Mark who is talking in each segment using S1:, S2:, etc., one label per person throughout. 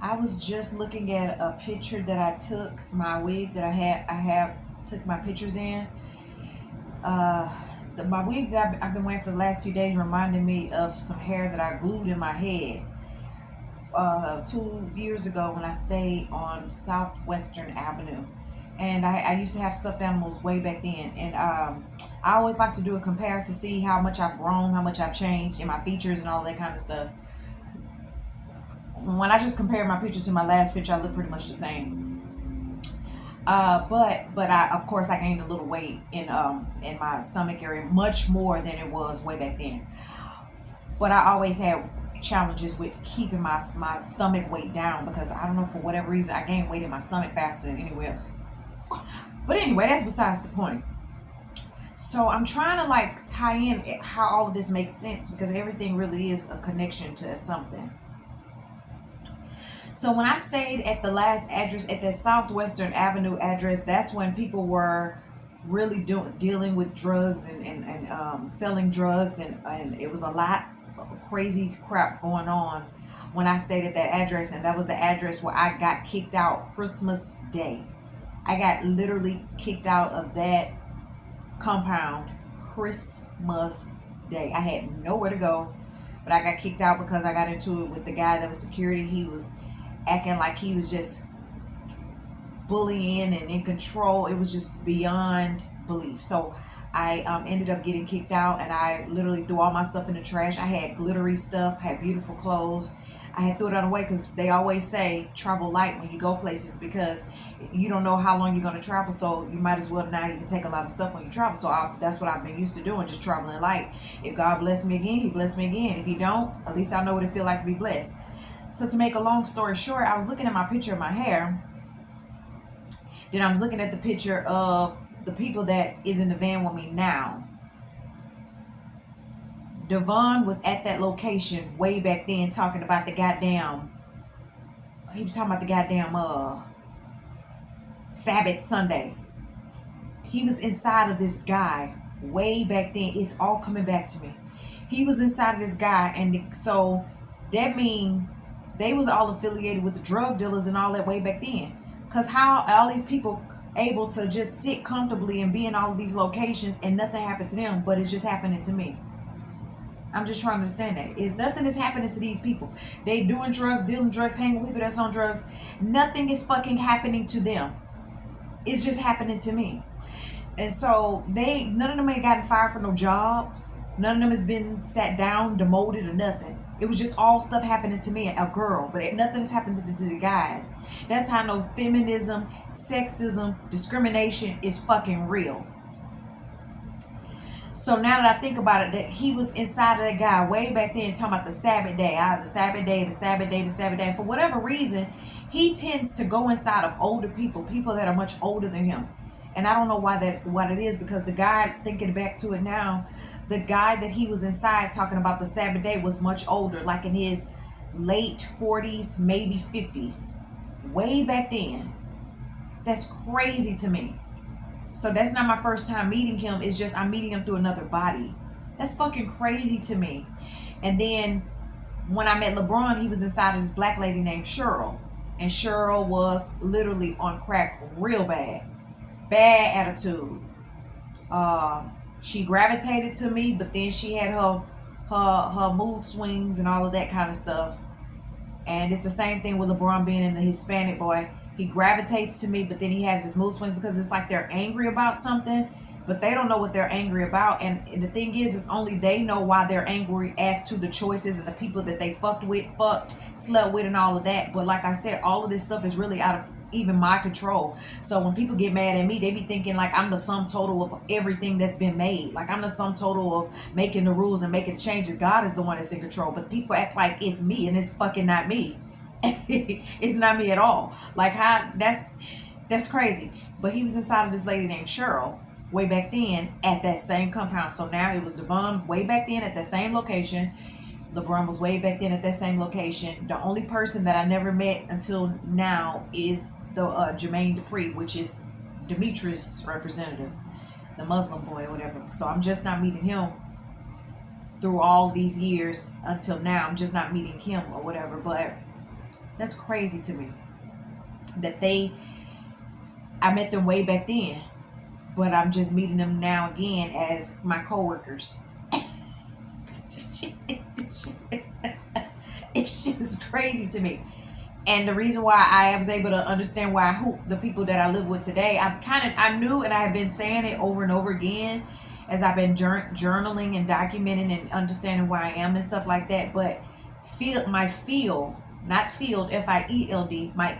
S1: I was just looking at a picture that I took, my wig that I have took my pictures in. Uh, my wig that I've been wearing for the last few days reminded me of some hair that I glued in my head 2 years ago when I stayed on Southwestern Avenue. And I used to have stuffed animals way back then. And I always like to do a compare to see how much I've grown, how much I've changed in my features and all that kind of stuff. When I just compare my picture to my last picture, I look pretty much the same. But I, of course, I gained a little weight in my stomach area, much more than it was way back then. But I always had challenges with keeping my stomach weight down because I don't know, for whatever reason, I gained weight in my stomach faster than anywhere else. But anyway, that's besides the point. So I'm trying to like tie in how all of this makes sense because everything really is a connection to something. So when I stayed at the last address, at that Southwestern Avenue address, that's when people were really dealing with drugs and selling drugs, and it was a lot of crazy crap going on when I stayed at that address, and that was the address where I got kicked out Christmas Day. I got literally kicked out of that compound Christmas Day. I had nowhere to go, but I got kicked out because I got into it with the guy that was security. He was acting like he was just bullying and in control. It was just beyond belief. So I ended up getting kicked out, and I literally threw all my stuff in the trash. I had glittery stuff, had beautiful clothes. I had threw it away because they always say travel light when you go places because you don't know how long you're going to travel. So you might as well not even take a lot of stuff when you travel. So that's what I've been used to doing, just traveling light. If God bless me again, He bless me again. If He don't, at least I know what it feel like to be blessed. So to make a long story short, I was looking at my picture of my hair. Then I was looking at the picture of the people that is in the van with me now. Devon was at that location way back then talking about the goddamn. He was talking about the goddamn Sabbath Sunday. He was inside of this guy way back then. It's all coming back to me. He was inside of this guy, and so that mean they was all affiliated with the drug dealers and all that way back then. Cause how all these people able to just sit comfortably and be in all of these locations and nothing happened to them, but it's just happening to me. I'm just trying to understand that. If nothing is happening to these people, they doing drugs, dealing drugs, hanging with people that's on drugs, nothing is fucking happening to them. It's just happening to me. And so none of them ain't gotten fired for no jobs. None of them has been sat down, demoted, or nothing. It was just all stuff happening to me, a girl, but nothing has happened to the guys. That's how I know feminism, sexism, discrimination is fucking real. So now that I think about it, that he was inside of that guy way back then talking about the Sabbath day, the Sabbath day, the Sabbath day, the Sabbath day. And for whatever reason, he tends to go inside of older people, people that are much older than him. And I don't know what it is, because the guy, thinking back to it now, the guy that he was inside talking about the Sabbath day was much older, like in his late 40s, maybe 50s, way back then. That's crazy to me. So that's not my first time meeting him. It's just I'm meeting him through another body. That's fucking crazy to me. And then when I met LeBron, he was inside of this black lady named Cheryl. And Cheryl was literally on crack real bad. Bad attitude. She gravitated to me, but then she had her mood swings and all of that kind of stuff. And it's the same thing with LeBron being in the Hispanic boy. He gravitates to me, but then he has his mood swings because it's like they're angry about something, but they don't know what they're angry about. And the thing is only they know why they're angry as to the choices and the people that they slept with, and all of that. But like I said, all of this stuff is really out of even my control. So when people get mad at me, they be thinking like I'm the sum total of everything that's been made. Like I'm the sum total of making the rules and making the changes. God is the one that's in control. But people act like it's me, and it's fucking not me. It's not me at all. Like how that's crazy. But he was inside of this lady named Cheryl way back then at that same compound. So now it was Devon way back then at that same location. LeBron was way back then at that same location. The only person that I never met until now is the Jermaine Dupri, which is Demetrius' representative, the Muslim boy or whatever. So I'm just not meeting him through all these years until now. I'm just not meeting him or whatever. But That's crazy to me. That I met them way back then, but I'm just meeting them now again as my coworkers. It's just crazy to me. And the reason why I was able to understand who the people that I live with today, I knew, and I have been saying it over and over again as I've been journaling and documenting and understanding where I am and stuff like that. But not field, FIELD, my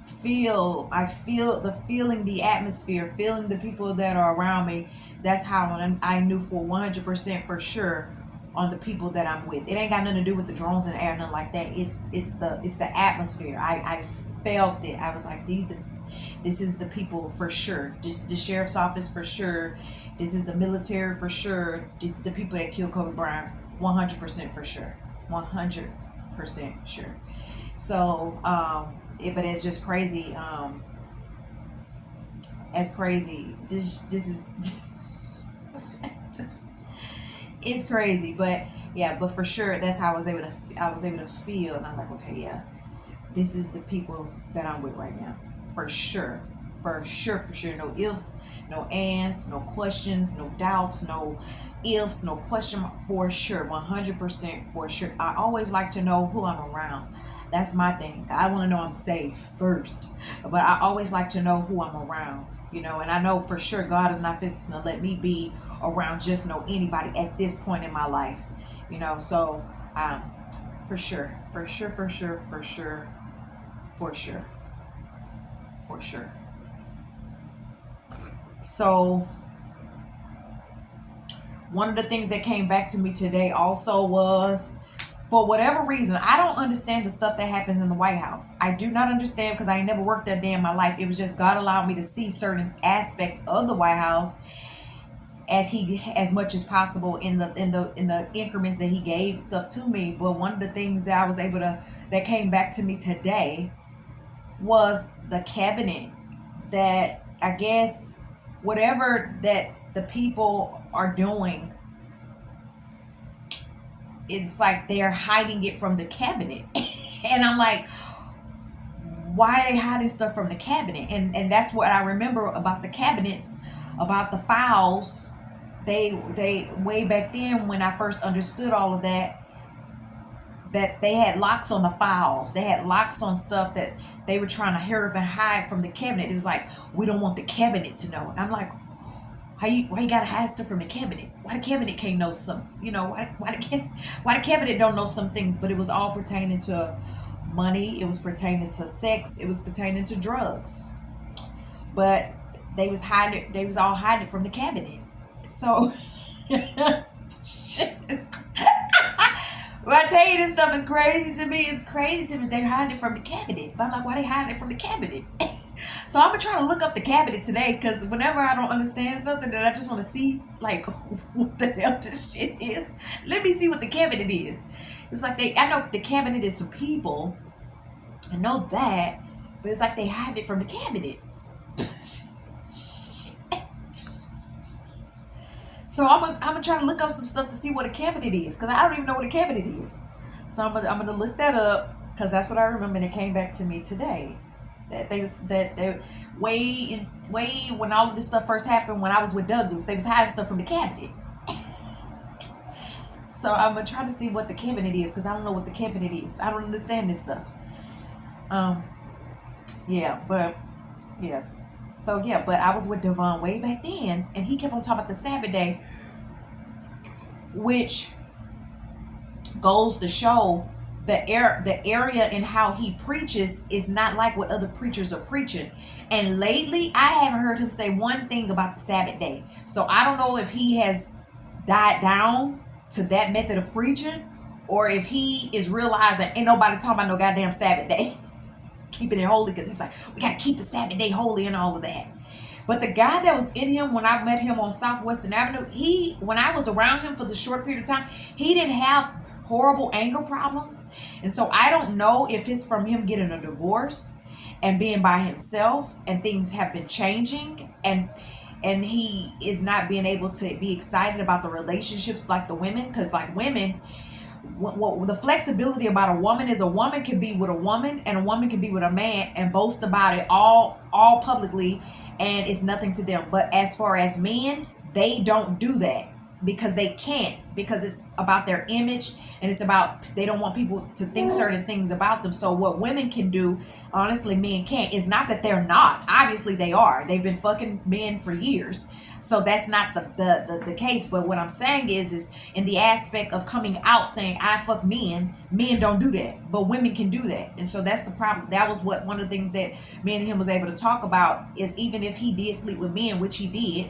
S1: FEEL, I feel the feeling, the atmosphere, feeling the people that are around me. That's how I knew for 100% for sure on the people that I'm with. It ain't got nothing to do with the drones and air, nothing like that. It's the atmosphere. I felt it. I was like, this is the people for sure. Just the sheriff's office for sure. This is the military for sure. This is the people that killed Kobe Bryant. 100% for sure. 100% sure. So, but it's just crazy. It's crazy. This is. It's crazy, but yeah, but for sure, that's how I was able to feel, and I'm like, okay, yeah, this is the people that I'm with right now, for sure, for sure, for sure. No ifs, no ands, no questions, no doubts, no ifs, no question, for sure, 100% for sure. I always like to know who I'm around. That's my thing. I want to know I'm safe first, but I always like to know who I'm around. And I know for sure God is not fixing to let me be around just anybody at this point in my life. So for sure, for sure, for sure, for sure, for sure, for sure. So one of the things that came back to me today also was, for whatever reason, I don't understand the stuff that happens in the White House. I do not understand, because I ain't never worked that day in my life. It was just God allowed me to see certain aspects of the White House as much as possible in the increments that He gave stuff to me. But one of the things that I was able to that came back to me today was the cabinet. That I guess whatever that the people are doing, it's like they're hiding it from the cabinet. And I'm like, why are they hiding stuff from the cabinet? And that's what I remember about the cabinets, about the files. They way back then, when I first understood all of that they had locks on the files. They had locks on stuff that they were trying to hurry up and hide from the cabinet. It was like, we don't want the cabinet to know. And I'm like, why you gotta hide stuff from the cabinet? Why the cabinet can't know some? Why the cabinet don't know some things? But it was all pertaining to money. It was pertaining to sex. It was pertaining to drugs. But they was all hiding it from the cabinet. So, shit. When I tell you this stuff is crazy to me, it's crazy to me. They're hiding it from the cabinet. But I'm like, why they hiding it from the cabinet? So I'm trying to look up the cabinet today, because whenever I don't understand something that I just want to see, like, what the hell this shit is, let me see what the cabinet is. It's like I know the cabinet is some people. I know that, but it's like they hide it from the cabinet. So I'm gonna try to look up some stuff to see what a cabinet is, because I don't even know what a cabinet is. So I'm gonna look that up, because that's what I remember, and it came back to me today. That they way when all of this stuff first happened, when I was with Douglas, they was hiding stuff from the cabinet. So I'm gonna try to see what the cabinet is, because I don't know what the cabinet is. I don't understand this stuff. But I was with Devon way back then, and he kept on talking about the Sabbath day, which goes to show the area in how he preaches is not like what other preachers are preaching. And lately, I haven't heard him say one thing about the Sabbath day. So I don't know if he has died down to that method of preaching, or if he is realizing ain't nobody talking about no goddamn Sabbath day, keeping it holy, because he was like, we gotta keep the Sabbath day holy and all of that. But the guy that was in him when I met him on Southwestern Avenue, when I was around him for the short period of time, he didn't have horrible anger problems. And so I don't know if it's from him getting a divorce and being by himself, and things have been changing, and he is not being able to be excited about the relationships like the women, because like women, what the flexibility about a woman is, a woman can be with a woman and a woman can be with a man and boast about it all publicly, and it's nothing to them. But as far as men, they don't do that because they can't, because it's about their image, and it's about, they don't want people to think certain things about them. So what women can do, honestly, men can't. It's not that they're not, obviously they are, they've been fucking men for years, so that's not the case. But what I'm saying is in the aspect of coming out saying I fuck men don't do that, but women can do that. And so that's the problem. That was what one of the things that me and him was able to talk about, is even if he did sleep with men, which he did,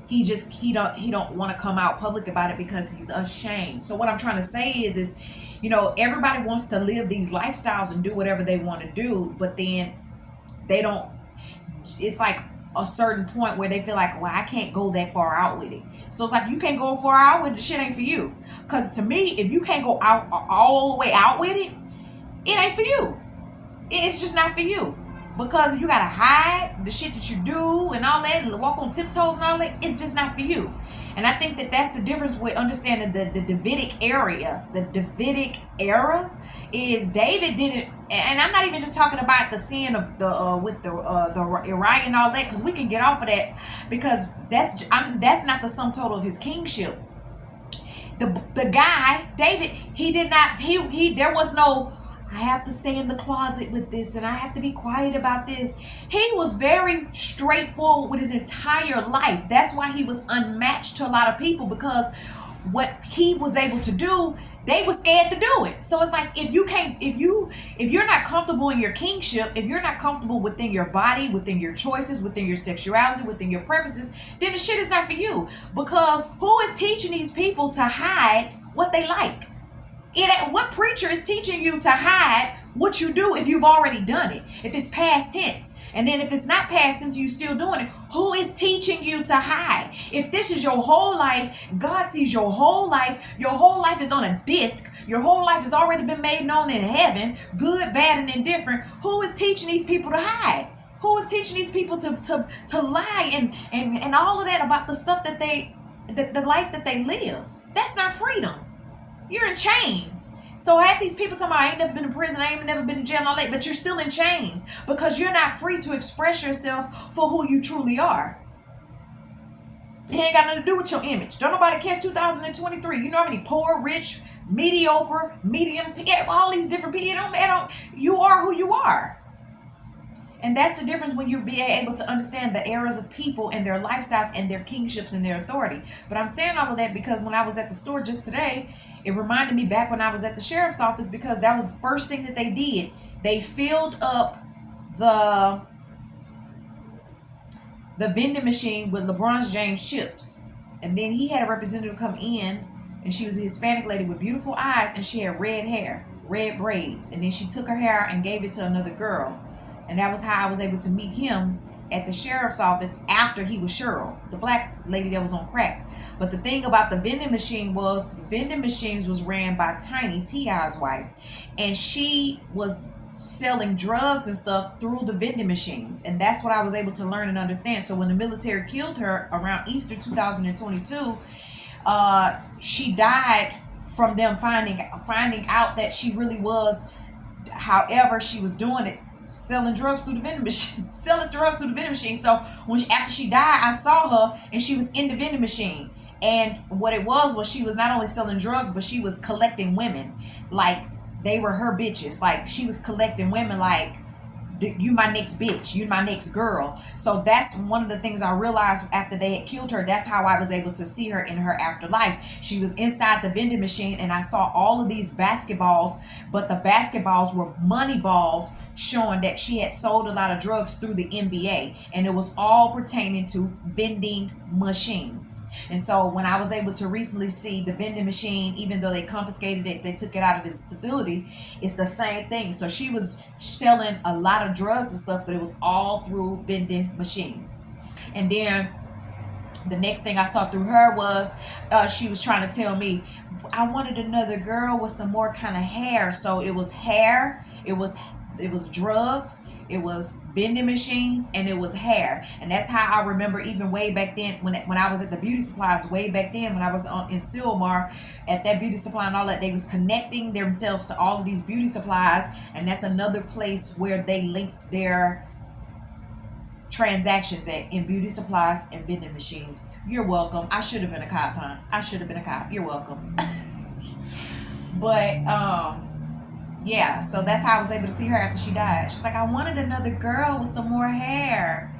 S1: he don't want to come out public about it because he's ashamed. So what I'm trying to say is everybody wants to live these lifestyles and do whatever they want to do, but then they don't, it's like a certain point where they feel like, well, I can't go that far out with it. So it's like, you can't go far out with it, the shit ain't for you. Because to me, if you can't go out all the way out with it, it ain't for you. It's just not for you. Because you gotta hide the shit that you do and all that, and walk on tiptoes and all that, it's just not for you. And I think that that's the difference with understanding the Davidic area. The Davidic era is David didn't, and I'm not even just talking about the sin of the with the Uriah and all that, because we can get off of that, because that's not the sum total of his kingship. The guy David, he did not, he there was no, I have to stay in the closet with this and I have to be quiet about this. He was very straightforward with his entire life. That's why he was unmatched to a lot of people, because what he was able to do, they were scared to do it. So it's like, if you're not comfortable in your kingship, if you're not comfortable within your body, within your choices, within your sexuality, within your preferences, then the shit is not for you. Because who is teaching these people to hide what they like? What preacher is teaching you to hide what you do if you've already done it? If it's past tense. And then if it's not past tense, you're still doing it. Who is teaching you to hide? If this is your whole life, God sees your whole life is on a disc, your whole life has already been made known in heaven, good, bad, and indifferent. Who is teaching these people to hide? Who is teaching these people to lie and all of that about the stuff that the life that they live? That's not freedom. You're in chains. So half these people talking about, I ain't never been to prison, I ain't never been to jail and all that, but you're still in chains because you're not free to express yourself for who you truly are. It ain't got nothing to do with your image. Don't nobody catch 2023. You know how many poor, rich, mediocre, medium, all these different people. You are who you are. And that's the difference when you be able to understand the eras of people and their lifestyles and their kingships and their authority. But I'm saying all of that because when I was at the store just today, it reminded me back when I was at the sheriff's office, because that was the first thing that they did. They filled up the vending machine with LeBron James chips. And then he had a representative come in, and she was a Hispanic lady with beautiful eyes, and she had red hair, red braids. And then she took her hair and gave it to another girl. And that was how I was able to meet him at the sheriff's office after he was Cheryl, the black lady that was on crack. But the thing about the vending machine was, the vending machines was ran by Tiny, T.I.'s wife. And she was selling drugs and stuff through the vending machines. And that's what I was able to learn and understand. So when the military killed her around Easter 2022, she died from them finding out that she really was, however she was doing it, selling drugs through the vending machine. So after she died, I saw her and she was in the vending machine. And what it was she was not only selling drugs, but she was collecting women. Like, they were her bitches. Like, she was collecting women like, you my next bitch, you my next girl. So that's one of the things I realized after they had killed her. That's how I was able to see her in her afterlife. She was inside the vending machine, and I saw all of these basketballs, but the basketballs were money balls, showing that she had sold a lot of drugs through the NBA, and it was all pertaining to vending machines. And so when I was able to recently see the vending machine, even though they confiscated it, they took it out of this facility, it's the same thing. So she was selling a lot of drugs and stuff, but it was all through vending machines. And then the next thing I saw through her was she was trying to tell me, I wanted another girl with some more kind of hair. So it was hair, it was drugs, it was vending machines, and it was hair. And that's how I remember, even way back then, when I was at the beauty supplies, way back then when I was in Silmar at that beauty supply and all that, they was connecting themselves to all of these beauty supplies. And that's another place where they linked their transactions at, in beauty supplies and vending machines. You're welcome. I should have been a cop, huh? I should have been a cop. You're welcome. But yeah, so that's how I was able to see her after she died. She's like, I wanted another girl with some more hair,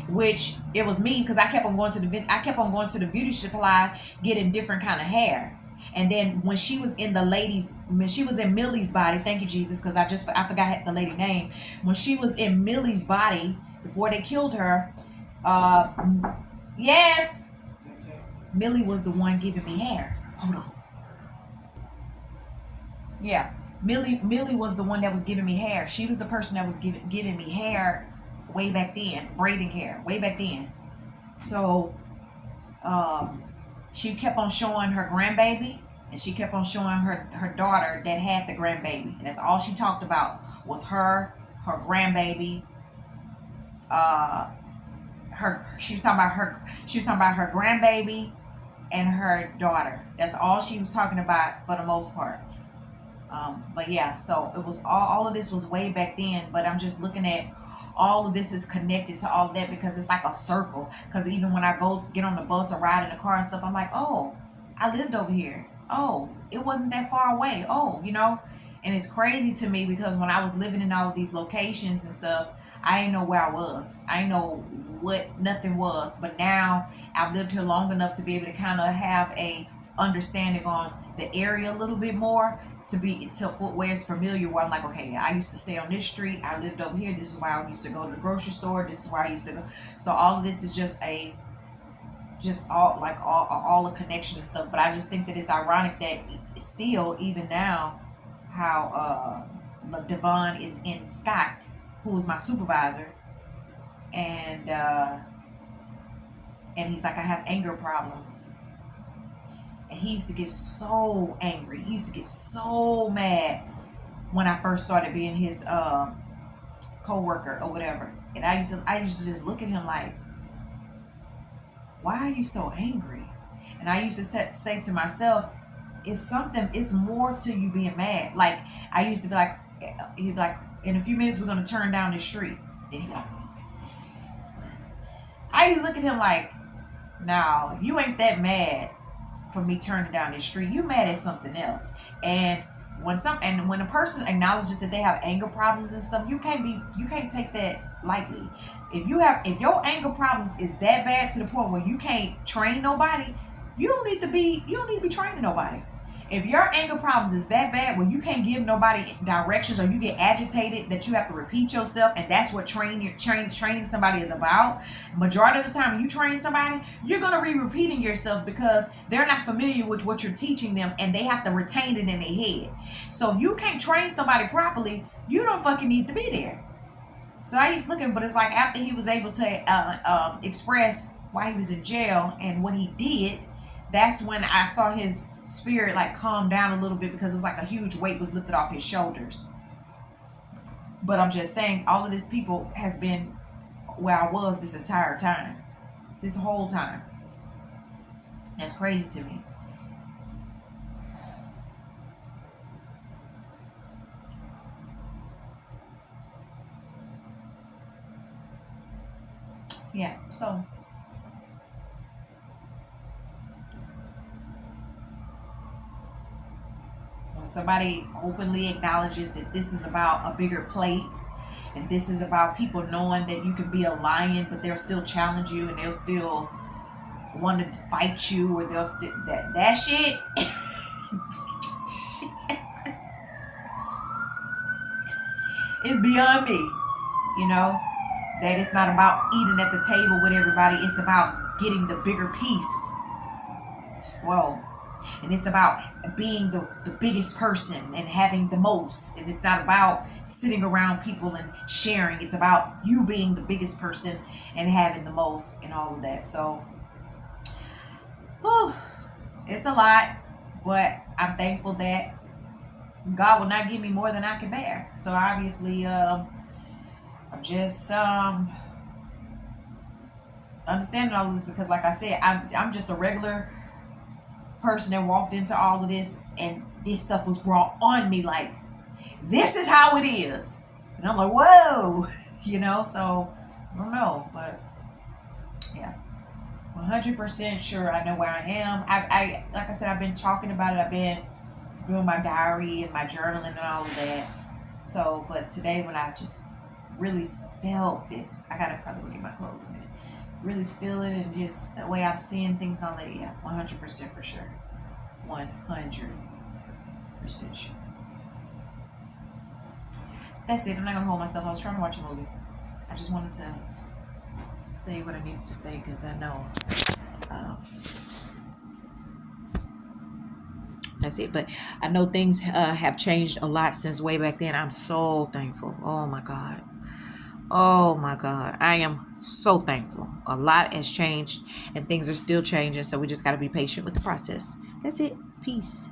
S1: which it was me, because I kept on going to the beauty supply getting different kind of hair. And then when she was in when she was in Millie's body, thank you Jesus, because I forgot the lady name. When she was in Millie's body before they killed her, yes, Millie was the one giving me hair. Hold on. Yeah, Millie was the one that was giving me hair. She was the person that was giving me hair way back then, braiding hair way back then. So she kept on showing her grandbaby, and she kept on showing her daughter that had the grandbaby, and that's all she talked about was her grandbaby. She was talking about her grandbaby and her daughter. That's all she was talking about for the most part. But yeah, so it was all of this was way back then, but I'm just looking at all of this is connected to all of that, because it's like a circle. Because even when I go to get on the bus or ride in the car and stuff, I'm like, oh, I lived over here. Oh, it wasn't that far away. Oh, and it's crazy to me, because when I was living in all of these locations and stuff, I didn't know where I was. I didn't know what nothing was. But now I've lived here long enough to be able to kind of have a understanding on the area a little bit more, to where it's familiar, where I'm like, okay, I used to stay on this street, I lived over here, this is where I used to go to the grocery store, this is where I used to go. So all of this is just all a connection and stuff. But I just think that it's ironic that still, even now, how Devon is in Scott, who is my supervisor, and he's like, I have anger problems. And he used to get so angry. He used to get so mad when I first started being his co-worker or whatever. And I used to just look at him like, why are you so angry? And I used to say to myself, it's more to you being mad. Like, I used to be like, he'd be like, in a few minutes we're going to turn down this street. Then he like, I used to look at him like, no, you ain't that mad for me turning down this street. You mad at something else. And when a person acknowledges that they have anger problems and stuff, you can't take that lightly. If your anger problems is that bad to the point where you can't train nobody, you don't need to be training nobody. If your anger problems is that bad where you can't give nobody directions, or you get agitated that you have to repeat yourself, and that's what training somebody is about. Majority of the time when you train somebody, you're going to be repeating yourself because they're not familiar with what you're teaching them, and they have to retain it in their head. So if you can't train somebody properly, you don't fucking need to be there. So I used to look at him, but it's like after he was able to express why he was in jail and what he did, that's when I saw his spirit like calm down a little bit, because it was like a huge weight was lifted off his shoulders. But I'm just saying, all of this people has been where I was this entire time, this whole time. That's crazy to me. Yeah, so when somebody openly acknowledges that this is about a bigger plate, and this is about people knowing that you can be a lion, but they'll still challenge you, and they'll still want to fight you, or they'll still that shit. It's beyond me, that it's not about eating at the table with everybody. It's about getting the bigger piece. Whoa. And it's about being the biggest person and having the most. And it's not about sitting around people and sharing. It's about you being the biggest person and having the most and all of that. So, it's a lot, but I'm thankful that God will not give me more than I can bear. So obviously, I'm just understanding all of this because, like I said, I'm just a regular person that walked into all of this, and this stuff was brought on me like, this is how it is, and I'm like, whoa, you know. So I don't know, but yeah, 100% sure I know where I am. I like I said, I've been talking about it. I've been doing my diary and my journaling and all of that. So, but today when I just really felt it, I gotta probably look at my clothes in a minute. Really feel it, and just the way I'm seeing things on that. Yeah, 100% for sure. 100% sure. That's it. I'm not gonna hold myself. I was trying to watch a movie. I just wanted to say what I needed to say because I know. Um, that's it. But I know things have changed a lot since way back then. I'm so thankful. Oh my God. Oh my God. I am so thankful. A lot has changed and things are still changing. So we just got to be patient with the process. That's it. Peace.